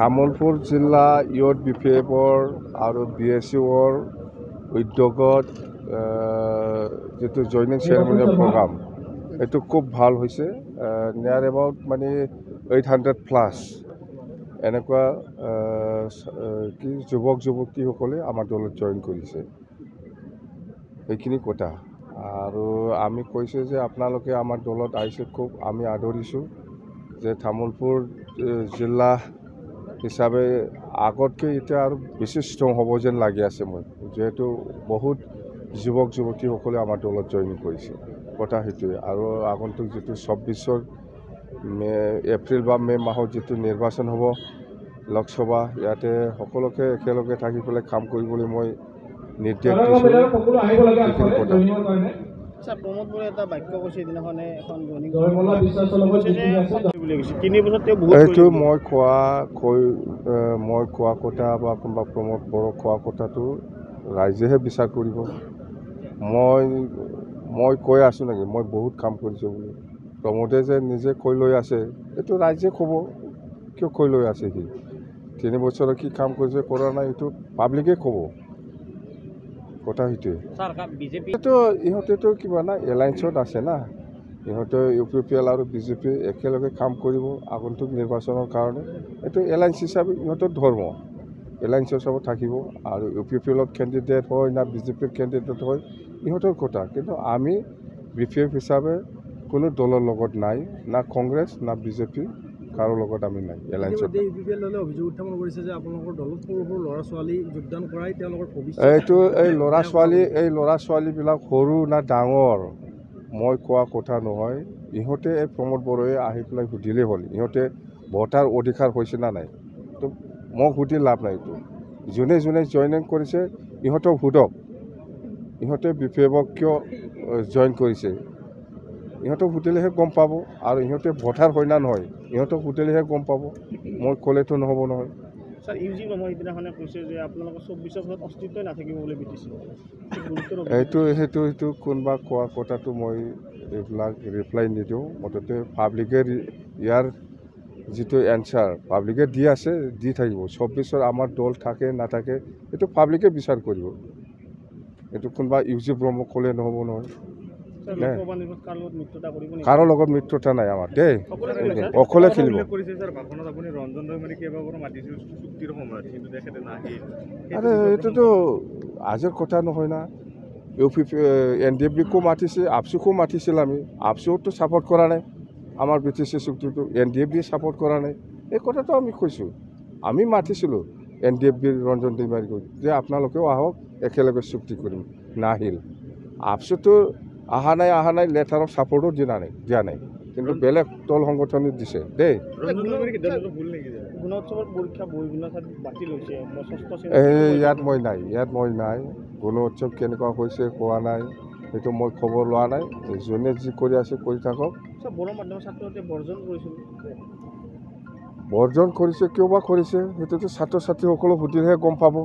তামোলপুৰ জিলা ইউথ বিপিএফৰ আৰু BSUৰ উদ্যোগত যিটো জইনিং চেৰেমনিয়েল প্ৰগ্ৰাম এইটো খুব ভাল হৈছে। নিয়াৰ এবাউট মানে 800+ এনেকুৱা কি যুৱক যুৱতীসকলে আমাৰ দলত জইন কৰিছে। সেইখিনি কথা আৰু আমি কৈছোঁ যে আপোনালোকে আমাৰ দলত আহিছে, খুব আমি আদৰিছোঁ যে তামোলপুৰ জিলা হিচাপে আগতকৈ এতিয়া আৰু বেছি ষ্ট্ৰং হ'ব যেন লাগি আছে মই, যিহেতু বহুত যুৱক যুৱতীসকলে আমাৰ দলত জইন কৰিছে। কথা সেইটোৱে। আৰু আগন্তুক যিটো 24 এপ্ৰিল বা মে' মাহত যিটো নিৰ্বাচন হ'ব লোকসভা, ইয়াতে সকলোকে একেলগে থাকি পেলাই কাম কৰিবলৈ মই নিৰ্দেশ দিছোঁ। সেইখিনি কথা। প্ৰমোদ বৰে এটা বাক্য কৈছে সিদিনাখনে এখন এইটো মই কোৱা কথা বা কোনোবা প্ৰমোদ বড়োক কোৱা কথাটো ৰাইজেহে বিচাৰ কৰিব। মই কৈ আছোঁ নেকি মই বহুত কাম কৰিছোঁ বুলি? প্ৰমোদে যে নিজে কৈ লৈ আছে এইটো ৰাইজে ক'ব কিয় কৈ লৈ আছে। সি 3 বছৰত কি কাম কৰিছে কৰা নাই এইটো পাব্লিকে ক'ব। কথা সেইটোৱে। এইটো ইহঁতেতো কিবা না এলায়েন্সত আছে না, ইহঁতে UPPL আৰু BJP একেলগে কাম কৰিব আগন্তুক নিৰ্বাচনৰ কাৰণে। এইটো এলায়েন্স হিচাপে ইহঁতৰ ধৰ্ম, এলায়েন্স হিচাপত থাকিব। আৰু UPPLত কেণ্ডিডেট হয় না BJPৰ কেণ্ডিডেট হয় ইহঁতৰ কথা। কিন্তু আমি BPF হিচাপে কোনো দলৰ লগত নাই, না কংগ্ৰেছ না BJP, কাৰো লগত আমি নাই এলায়েন্সত। অভিযোগ উত্থাপন কৰিছে যে আপোনালোকৰ দলত সৰু সৰু ল'ৰা ছোৱালী যোগদান কৰাই তেওঁলোকৰ ভৱিষ্যত। এই ল'ৰা ছোৱালীবিলাক সৰু না ডাঙৰ মই কোৱা কথা নহয়। ইহঁতে এই প্ৰমোদ বড়োৱে আহি পেলাই সুধিলেই হ'ল ইহঁতে ভোটাৰ অধিকাৰ হৈছে না নাই। তো মোক সুধি লাভ নাই। এইটো যোনে যোনে জইনিং কৰিছে ইহঁতক সোধক, ইহঁতে BPFক কিয় জইন কৰিছে ইহঁতক সুধিলেহে গম পাব। আৰু ইহঁতে ভোটাৰ হয় না নহয় ইহঁতক সুধিলেহে গম পাব, মই ক'লেতো নহ'ব নহয়। ছাৰ ইউজি ব্ৰহ্মই সিদিনাখনে কৈছে যে আপোনালোকৰ 24 বছৰত অস্তিত্বই নাথাকিব বুলি BTC। সেইটো কোনোবা কোৱা কথাটো মই এইবিলাক ৰিপ্লাই নিদিওঁ। মুঠতে পাব্লিকে ইয়াৰ যিটো এনচাৰ পাব্লিকে দি আছে, দি থাকিব। 24 আমাৰ দল থাকে নাথাকে এইটো পাব্লিকে বিচাৰ কৰিব। এইটো কোনোবা ইউজি ব্ৰহ্ম ক'লে নহ'ব নহয়। কাৰো লগত মিত্ৰতা নাই আমাৰ দেই, অকলে খেলিব। আৰে এইটোতো আজিৰ কথা নহয় না। NDFBকো মাতিছে, আপচুকো মাতিছিল। আমি আপচুতো ছাপোৰ্ট কৰা নাই আমাৰ BTC চুক্তিটো, NDFB ছাপোৰ্ট কৰা নাই। এই কথাটো আমি কৈছোঁ। আমি মাতিছিলোঁ NDFBৰ ৰঞ্জন দৈমাৰীক যে আপোনালোকেও আহক একেলগে চুক্তি কৰিম, নাহিল। আপচুতো অহা নাই লেটাৰত ছাপোৰ্টো দিয়া নাই, কিন্তু বেলেগ দল সংগঠনে দিছে দেই। ইয়াত মই নাই গুণ উৎসৱ কেনেকুৱা হৈছে কোৱা নাই, সেইটো মই খবৰ লোৱা নাই। যোনে যি কৰি আছে কৰি থাকক। বৰ্জন কৰিছে কিয় বা কৰিছে সেইটোতো ছাত্ৰ ছাত্ৰীসকলক সুধিলেহে গম পাব।